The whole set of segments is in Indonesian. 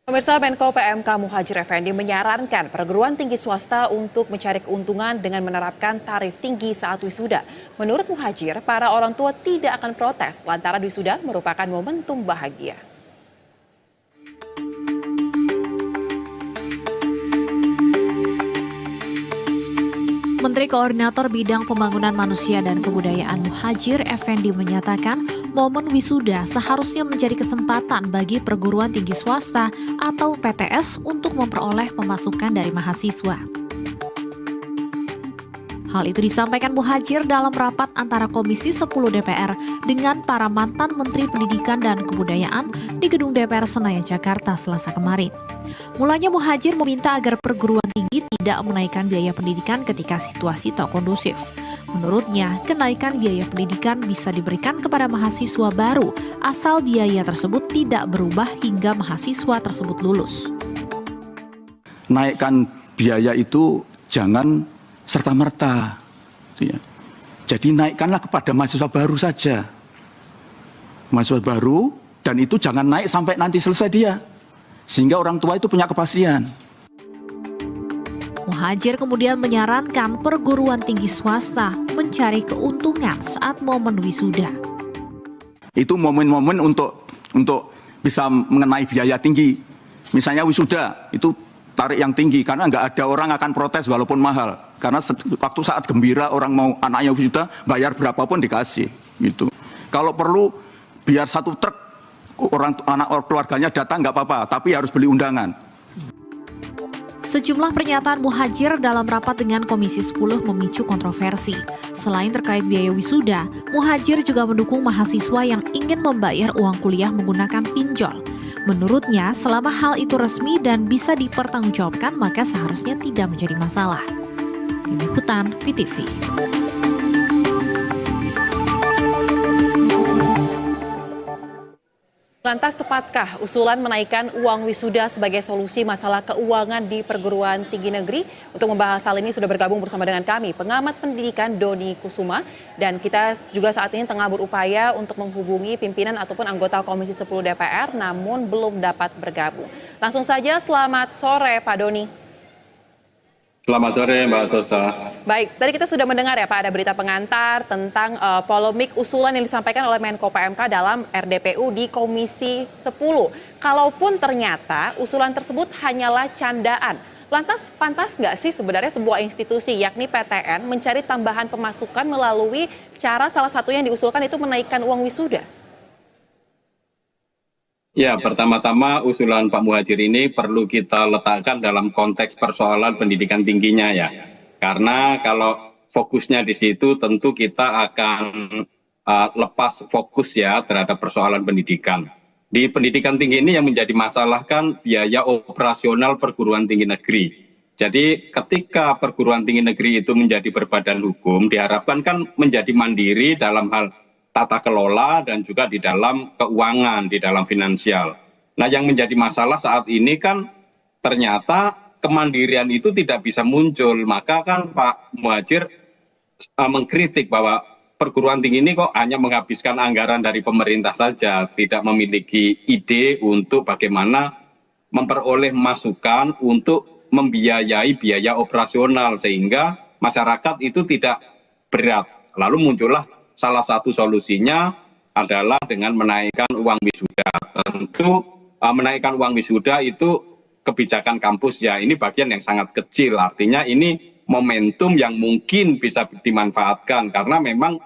Pemirsa, Menko PMK Muhadjir Effendi menyarankan perguruan tinggi swasta untuk mencari keuntungan dengan menerapkan tarif tinggi saat wisuda. Menurut Muhadjir, para orang tua tidak akan protes lantaran wisuda merupakan momentum bahagia. Menteri Koordinator Bidang Pembangunan Manusia dan Kebudayaan Muhadjir Effendi menyatakan momen wisuda seharusnya menjadi kesempatan bagi perguruan tinggi swasta atau PTS untuk memperoleh pemasukan dari mahasiswa. Hal itu disampaikan Muhadjir dalam rapat antara Komisi 10 DPR dengan para mantan Menteri Pendidikan dan Kebudayaan di Gedung DPR Senayan, Jakarta, Selasa kemarin. Mulanya Muhadjir meminta agar perguruan tinggi tidak menaikkan biaya pendidikan ketika situasi tak kondusif. Menurutnya, kenaikan biaya pendidikan bisa diberikan kepada mahasiswa baru asal biaya tersebut tidak berubah hingga mahasiswa tersebut lulus. Naikkan biaya itu jangan serta-merta. Jadi naikkanlah kepada mahasiswa baru saja. Mahasiswa baru, dan itu jangan naik sampai nanti selesai dia. Sehingga orang tua itu punya kepastian. Muhadjir kemudian menyarankan perguruan tinggi swasta mencari keuntungan saat momen wisuda. Itu momen-momen untuk bisa mengenai biaya tinggi. Misalnya wisuda, itu tarik yang tinggi, karena nggak ada orang akan protes walaupun mahal. Karena waktu saat gembira orang mau anaknya wisuda, bayar berapapun dikasih. Gitu. Kalau perlu, biar satu truk anak keluarganya datang nggak apa-apa, tapi harus beli undangan. Sejumlah pernyataan Muhadjir dalam rapat dengan Komisi 10 memicu kontroversi. Selain terkait biaya wisuda, Muhadjir juga mendukung mahasiswa yang ingin membayar uang kuliah menggunakan pinjol. Menurutnya, selama hal itu resmi dan bisa dipertanggungjawabkan, maka seharusnya tidak menjadi masalah. Tim Liputan PTV. Lantas tepatkah usulan menaikkan uang wisuda sebagai solusi masalah keuangan di perguruan tinggi negeri? Untuk membahas hal ini sudah bergabung bersama dengan kami pengamat pendidikan Doni Kusuma, dan kita juga saat ini tengah berupaya untuk menghubungi pimpinan ataupun anggota Komisi 10 DPR namun belum dapat bergabung. Langsung saja, selamat sore Pak Doni. Selamat sore Mbak Sosa. Baik, tadi kita sudah mendengar ya Pak, ada berita pengantar tentang polemik usulan yang disampaikan oleh Menko PMK dalam RDPU di Komisi 10. Kalaupun ternyata usulan tersebut hanyalah candaan, lantas pantas nggak sih sebenarnya sebuah institusi yakni PTN mencari tambahan pemasukan melalui cara salah satu yang diusulkan itu menaikkan uang wisuda? Ya, pertama-tama usulan Pak Muhadjir ini perlu kita letakkan dalam konteks persoalan pendidikan tingginya ya. Karena kalau fokusnya di situ tentu kita akan lepas fokus ya terhadap persoalan pendidikan. Di pendidikan tinggi ini yang menjadi masalah kan biaya operasional perguruan tinggi negeri. Jadi ketika perguruan tinggi negeri itu menjadi berbadan hukum, diharapkan kan menjadi mandiri dalam hal tata kelola dan juga di dalam keuangan, di dalam finansial. Nah, yang menjadi masalah saat ini kan ternyata kemandirian itu tidak bisa muncul. Maka kan Pak Muhadjir mengkritik bahwa perguruan tinggi ini kok hanya menghabiskan anggaran dari pemerintah saja, tidak memiliki ide untuk bagaimana memperoleh masukan untuk membiayai biaya operasional sehingga masyarakat itu tidak berat. Lalu muncullah salah satu solusinya adalah dengan menaikkan uang wisuda. Tentu menaikkan uang wisuda itu kebijakan kampus ya, ini bagian yang sangat kecil. Artinya ini momentum yang mungkin bisa dimanfaatkan karena memang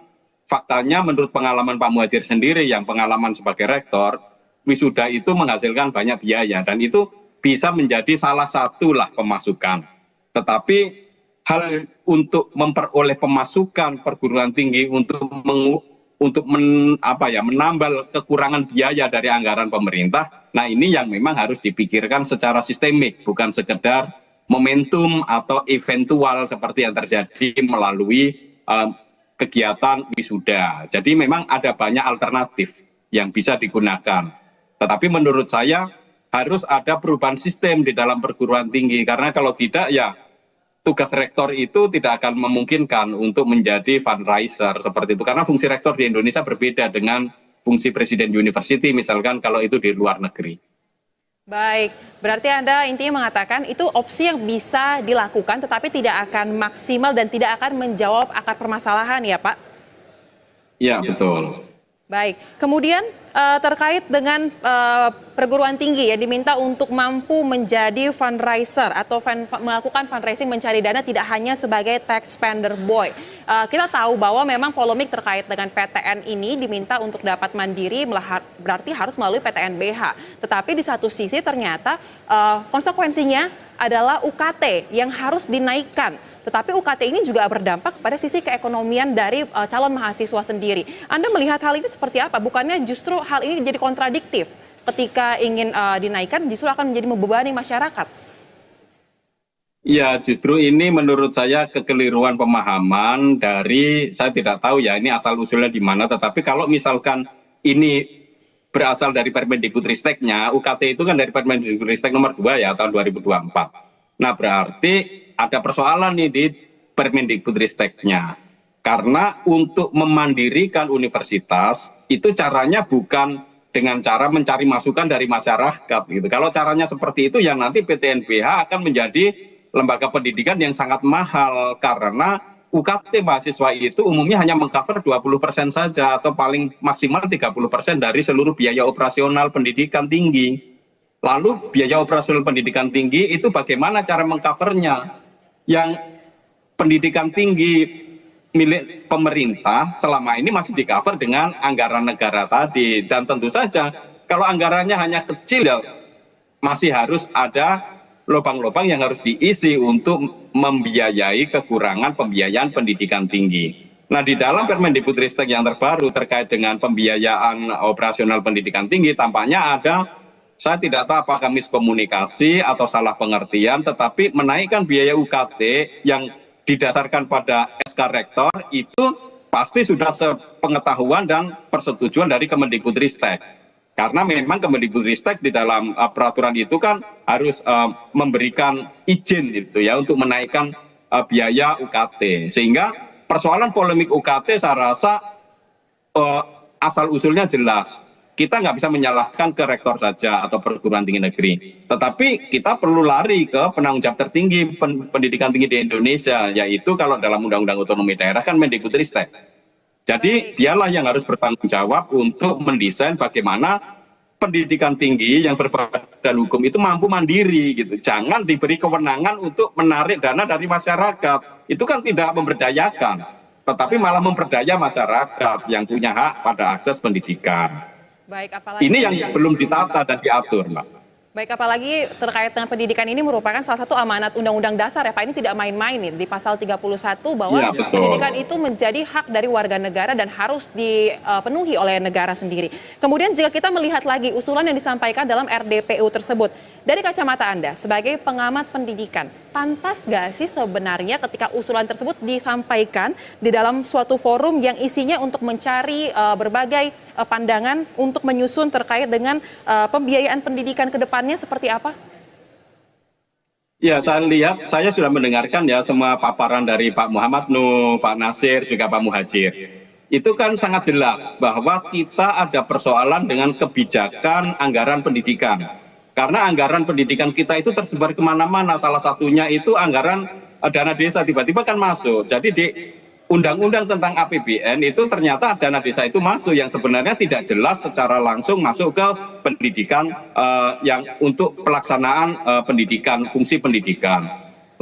faktanya menurut pengalaman Pak Muhadjir sendiri yang pengalaman sebagai rektor, wisuda itu menghasilkan banyak biaya dan itu bisa menjadi salah satu lah pemasukan. Tetapi hal untuk memperoleh pemasukan perguruan tinggi untuk menambal kekurangan biaya dari anggaran pemerintah, nah ini yang memang harus dipikirkan secara sistemik, bukan sekedar momentum atau eventual seperti yang terjadi melalui kegiatan wisuda. Jadi memang ada banyak alternatif yang bisa digunakan. Tetapi menurut saya harus ada perubahan sistem di dalam perguruan tinggi, karena kalau tidak ya tugas rektor itu tidak akan memungkinkan untuk menjadi fundraiser seperti itu. Karena fungsi rektor di Indonesia berbeda dengan fungsi presiden university misalkan kalau itu di luar negeri. Baik, Berarti Anda intinya mengatakan itu opsi yang bisa dilakukan tetapi tidak akan maksimal dan tidak akan menjawab akar permasalahan ya Pak? Iya, betul. Baik, kemudian terkait dengan perguruan tinggi yang diminta untuk mampu menjadi fundraiser atau melakukan fundraising mencari dana tidak hanya sebagai tax spender boy. Kita tahu bahwa memang polemik terkait dengan PTN ini diminta untuk dapat mandiri berarti harus melalui PTNBH. Tetapi di satu sisi ternyata konsekuensinya adalah UKT yang harus dinaikkan. Tetapi UKT ini juga berdampak pada sisi keekonomian dari calon mahasiswa sendiri. Anda melihat hal ini seperti apa? Bukannya justru hal ini jadi kontradiktif ketika ingin dinaikkan justru akan menjadi membebani masyarakat? Ya, justru ini menurut saya kekeliruan pemahaman dari, saya tidak tahu ya ini asal-usulnya di mana, tetapi kalau misalkan ini berasal dari Permendikbudristeknya, UKT itu kan dari Permendikbudristek nomor 2 ya tahun 2024. Nah, berarti ada persoalan nih di Permendikbudristeknya. Karena untuk memandirikan universitas itu caranya bukan dengan cara mencari masukan dari masyarakat gitu. Kalau caranya seperti itu yang nanti PTNBH akan menjadi lembaga pendidikan yang sangat mahal karena UKT mahasiswa itu umumnya hanya mengcover 20% saja atau paling maksimal 30% dari seluruh biaya operasional pendidikan tinggi. Lalu biaya operasional pendidikan tinggi itu bagaimana cara mengcovernya? Yang pendidikan tinggi milik pemerintah selama ini masih di-cover dengan anggaran negara tadi. Dan tentu saja kalau anggarannya hanya kecil ya masih harus ada lubang-lubang yang harus diisi untuk membiayai kekurangan pembiayaan pendidikan tinggi. Nah, di dalam Permendikbudristek yang terbaru terkait dengan pembiayaan operasional pendidikan tinggi tampaknya ada, saya tidak tahu apakah miskomunikasi atau salah pengertian, tetapi menaikkan biaya UKT yang didasarkan pada SK Rektor itu pasti sudah sepengetahuan dan persetujuan dari Kemendikbudristek. Karena memang Kemendikbudristek di dalam peraturan itu kan harus memberikan izin gitu ya untuk menaikkan biaya UKT. Sehingga persoalan polemik UKT saya rasa asal-usulnya jelas. Kita nggak bisa menyalahkan ke rektor saja atau perguruan tinggi negeri. Tetapi kita perlu lari ke penanggung jawab tertinggi pendidikan tinggi di Indonesia, yaitu kalau dalam Undang-Undang Otonomi Daerah kan Mendikbudristek. Jadi dialah yang harus bertanggung jawab untuk mendesain bagaimana pendidikan tinggi yang berbadan hukum itu mampu mandiri gitu. Jangan diberi kewenangan untuk menarik dana dari masyarakat. Itu kan tidak memberdayakan, tetapi malah memperdaya masyarakat yang punya hak pada akses pendidikan. Baik, apalagi ini yang belum ditata dan diatur, Mbak. Baik, apalagi terkait dengan pendidikan ini merupakan salah satu amanat Undang-Undang Dasar ya Pak, ini tidak main-main nih di pasal 31 bahwa ya, pendidikan itu menjadi hak dari warga negara dan harus dipenuhi oleh negara sendiri. Kemudian jika kita melihat lagi usulan yang disampaikan dalam RDPU tersebut, dari kacamata Anda sebagai pengamat pendidikan, pantas nggak sih sebenarnya ketika usulan tersebut disampaikan di dalam suatu forum yang isinya untuk mencari berbagai pandangan untuk menyusun terkait dengan pembiayaan pendidikan ke depannya seperti apa? Ya, saya sudah mendengarkan ya semua paparan dari Pak Muhammad Nuh, Pak Nasir, juga Pak Muhajir. Itu kan sangat jelas bahwa kita ada persoalan dengan kebijakan anggaran pendidikan. Karena anggaran pendidikan kita itu tersebar kemana-mana, salah satunya itu anggaran dana desa tiba-tiba kan masuk. Jadi di undang-undang tentang APBN itu ternyata dana desa itu masuk yang sebenarnya tidak jelas secara langsung masuk ke pendidikan yang untuk pelaksanaan pendidikan, fungsi pendidikan.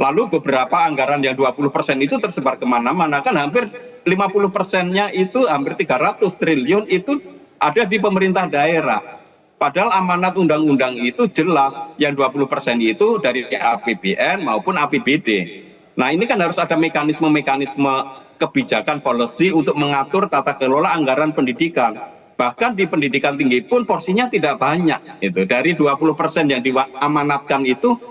Lalu beberapa anggaran yang 20% itu tersebar kemana-mana, kan hampir 50%-nya itu hampir 300 triliun itu ada di pemerintah daerah. Padahal amanat undang-undang itu jelas yang 20% itu dari APBN maupun APBD. Nah, ini kan harus ada mekanisme-mekanisme kebijakan policy untuk mengatur tata kelola anggaran pendidikan. Bahkan di pendidikan tinggi pun porsinya tidak banyak. Itu dari 20% yang diamanatkan itu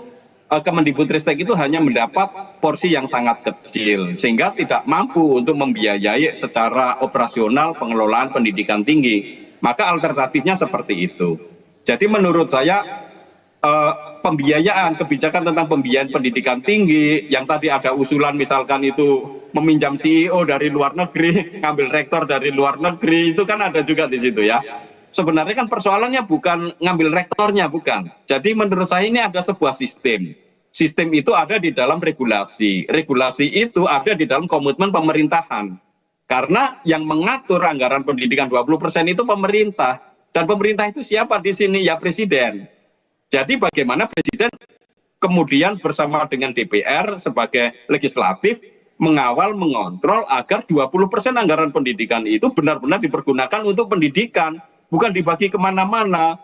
Kemendikbudristek itu hanya mendapat porsi yang sangat kecil sehingga tidak mampu untuk membiayai secara operasional pengelolaan pendidikan tinggi. Maka alternatifnya seperti itu. Jadi menurut saya pembiayaan, kebijakan tentang pembiayaan pendidikan tinggi yang tadi ada usulan misalkan itu meminjam CEO dari luar negeri, ngambil rektor dari luar negeri, itu kan ada juga di situ ya. sebenarnya kan persoalannya bukan ngambil rektornya, bukan. Jadi menurut saya ini ada sebuah sistem. Sistem itu ada di dalam regulasi. Regulasi itu ada di dalam komitmen pemerintahan. Karena yang mengatur anggaran pendidikan 20% itu pemerintah. Dan pemerintah itu siapa di sini? Ya presiden. Jadi bagaimana presiden kemudian bersama dengan DPR sebagai legislatif mengawal, mengontrol agar 20% anggaran pendidikan itu benar-benar dipergunakan untuk pendidikan. Bukan dibagi kemana-mana.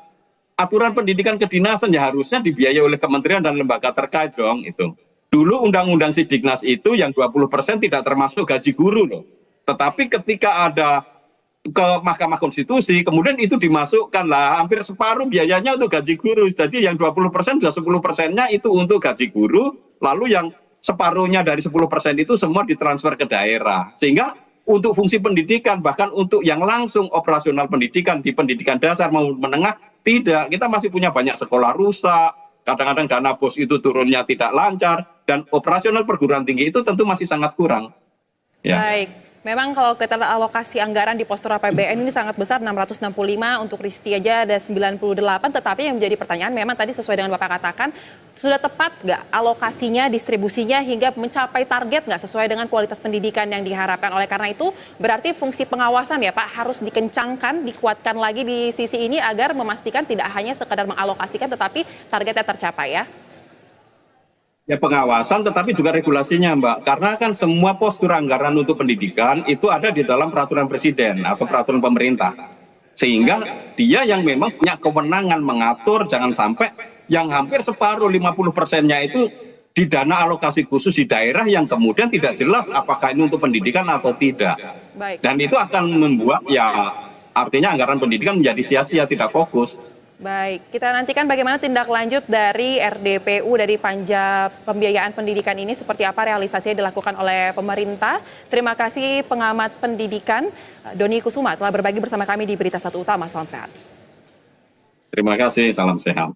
Aturan pendidikan kedinasan ya harusnya dibiayai oleh kementerian dan lembaga terkait dong itu. Dulu undang-undang Sidiknas itu yang 20% tidak termasuk gaji guru loh. Tetapi ketika ada ke Mahkamah Konstitusi, kemudian itu dimasukkan lah hampir separuh biayanya untuk gaji guru. Jadi yang 20% sudah 10%-nya itu untuk gaji guru, lalu yang separuhnya dari 10% itu semua ditransfer ke daerah. Sehingga untuk fungsi pendidikan, bahkan untuk yang langsung operasional pendidikan di pendidikan dasar maupun menengah, tidak. Kita masih punya banyak sekolah rusak, kadang-kadang dana BOS itu turunnya tidak lancar, dan operasional perguruan tinggi itu tentu masih sangat kurang. Ya. Baik. Memang kalau kita lihat alokasi anggaran di postur APBN ini sangat besar, 665, untuk Risti aja ada 98, tetapi yang menjadi pertanyaan memang tadi sesuai dengan Bapak katakan, sudah tepat nggak alokasinya, distribusinya hingga mencapai target nggak sesuai dengan kualitas pendidikan yang diharapkan. Oleh karena itu berarti fungsi pengawasan ya Pak harus dikencangkan, dikuatkan lagi di sisi ini agar memastikan tidak hanya sekedar mengalokasikan tetapi targetnya tercapai ya. Ya pengawasan tetapi juga regulasinya Mbak, karena kan semua postur anggaran untuk pendidikan itu ada di dalam peraturan presiden atau peraturan pemerintah. Sehingga dia yang memang punya kewenangan mengatur jangan sampai yang hampir separuh 50%-nya itu di dana alokasi khusus di daerah yang kemudian tidak jelas apakah ini untuk pendidikan atau tidak. Baik. Dan itu akan membuat ya artinya anggaran pendidikan menjadi sia-sia, tidak fokus. Baik, kita nantikan bagaimana tindak lanjut dari RDPU, dari Panja Pembiayaan Pendidikan ini, seperti apa realisasinya dilakukan oleh pemerintah. Terima kasih pengamat pendidikan Doni Kusuma telah berbagi bersama kami di Berita Satu Utama. Salam sehat. Terima kasih, salam sehat.